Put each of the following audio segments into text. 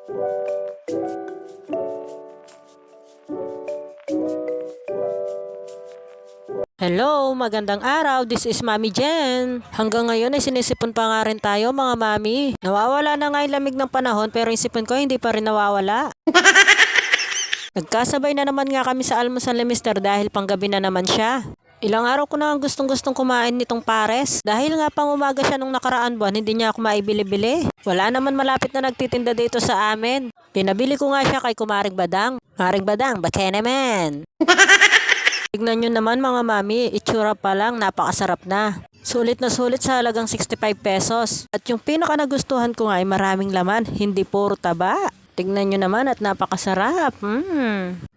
Hello, magandang araw. This is Mami Jen. Hanggang ngayon ay sinisipon pa nga rin tayo mga mami. Nawawala na nga yung lamig ng panahon pero yung sipon ko hindi pa rin nawawala. Nagkasabay na naman nga kami sa almusal ni Mister dahil panggabi na naman siya. Ilang araw ko na ang gustong kumain nitong pares. Dahil nga pang umaga siya nung nakaraan buwan, hindi niya ako maibili-bili. Wala naman malapit na nagtitinda dito sa amin. Pinabili ko nga siya kay Kumaring Badang. Kumaring Badang, bakit naman? Tignan nyo naman mga mami, itsura pa lang napakasarap na. Sulit na sulit sa halagang 65 pesos. At yung pinaka nagustuhan ko nga ay maraming laman, hindi puro taba. Tignan nyo naman at napakasarap.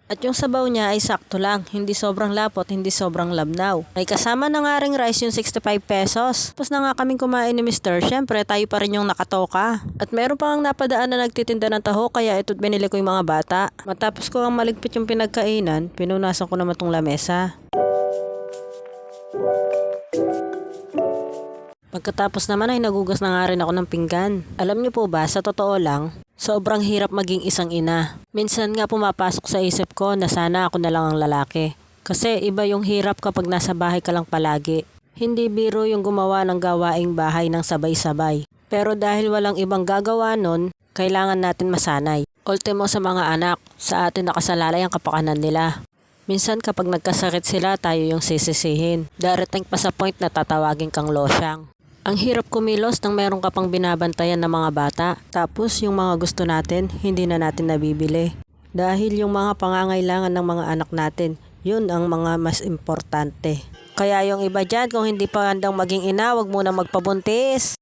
At yung sabaw niya ay sakto lang, hindi sobrang lapot, hindi sobrang labnaw. May kasama na nga ring rice yung 65 pesos. Tapos na nga kaming kumain ni Mister, syempre tayo pa rin yung nakatoka. At meron pa nga napadaan na nagtitinda ng taho, kaya ito't binili ko yung mga bata. Matapos ko ang maligpit yung pinagkainan, pinunasan ko naman tong lamesa. Pagkatapos naman ay nagugas na nga rin ako ng pinggan. Alam niyo po ba, sa totoo lang, sobrang hirap maging isang ina. Minsan nga pumapasok sa isip ko na sana ako na lang ang lalaki. Kasi iba yung hirap kapag nasa bahay ka lang palagi. Hindi biro yung gumawa ng gawaing bahay ng sabay-sabay. Pero dahil walang ibang gagawa nun, kailangan natin masanay. Ultimo sa mga anak, sa atin nakasalalay ang kapakanan nila. Minsan kapag nagkasakit sila, tayo yung sisisihin. Darating pa sa point na tatawagin kang losyang. Ang hirap kumilos nang meron ka pang binabantayan ng mga bata. Tapos yung mga gusto natin, hindi na natin nabibili. Dahil yung mga pangangailangan ng mga anak natin, yun ang mga mas importante. Kaya yung iba dyan, kung hindi pa handang maging ina, wag muna magpabuntis.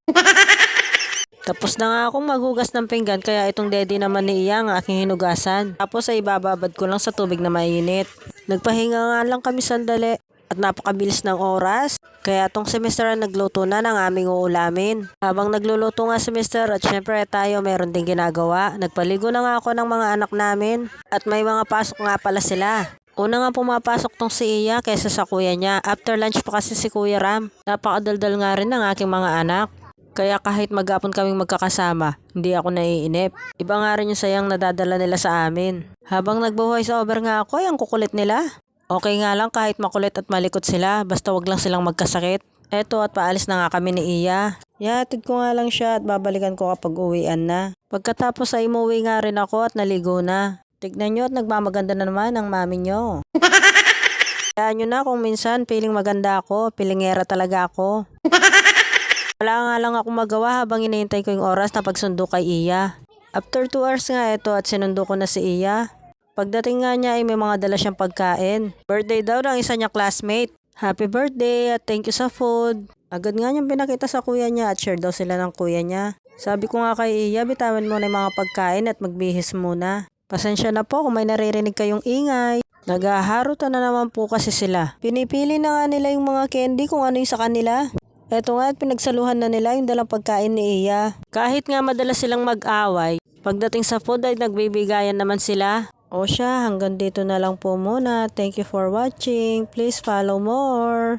Tapos na nga akong maghugas ng pinggan, kaya itong daddy naman ni Iya ang aking hinugasan. Tapos ay ibababad ko lang sa tubig na mainit. Nagpahinga nga lang kami sandali. At napakabilis ng oras, kaya tong semester nagluto na ng aming uulamin. Habang nagluluto nga semester at syempre tayo meron din ginagawa, nagpaligo na nga ako ng mga anak namin. At may mga pasok nga pala sila. Una nga pumapasok tong si Iya kaysa sa kuya niya, after lunch pa kasi si Kuya Ram. Napakadaldal nga rin ng aking mga anak. Kaya kahit maghapon kaming magkakasama, hindi ako naiinip. Iba nga rin yung sayang nadadala nila sa amin. Habang nagbo-voice over nga ako, ay ang kukulit nila. Okay nga lang kahit makulit at malikot sila, basta wag lang silang magkasakit. Eto at paalis na nga kami ni Iya. Ihatid ko nga lang siya at babalikan ko kapag uwian na. Pagkatapos ay umuwi nga rin ako at naligo na. Tignan nyo at nagmamaganda na naman ang mami nyo. Kaya nyo na kung minsan piling maganda ako, pilingera talaga ako. Wala nga lang ako magawa habang hinihintay ko yung oras na pagsundo kay Iya. After 2 hours nga ito at sinundo ko na si Iya. Pagdating nga niya ay may mga dala siyang pagkain. Birthday daw ng isa niya classmate. Happy birthday at thank you sa food. Agad nga niyang pinakita sa kuya niya at share daw sila ng kuya niya. Sabi ko nga kay Iya, bitawan mo na yung mga pagkain at magbihis muna. Pasensya na po kung may naririnig kayong ingay. Naghaharutan na naman po kasi sila. Pinipili na nga nila yung mga candy kung ano yung sa kanila. Eto nga at pinagsaluhan na nila yung dalang pagkain ni Iya. Kahit nga madalas silang mag-away, pagdating sa food ay nagbibigayan naman sila. O siya, hanggang dito na lang po muna. Thank you for watching. Please follow more.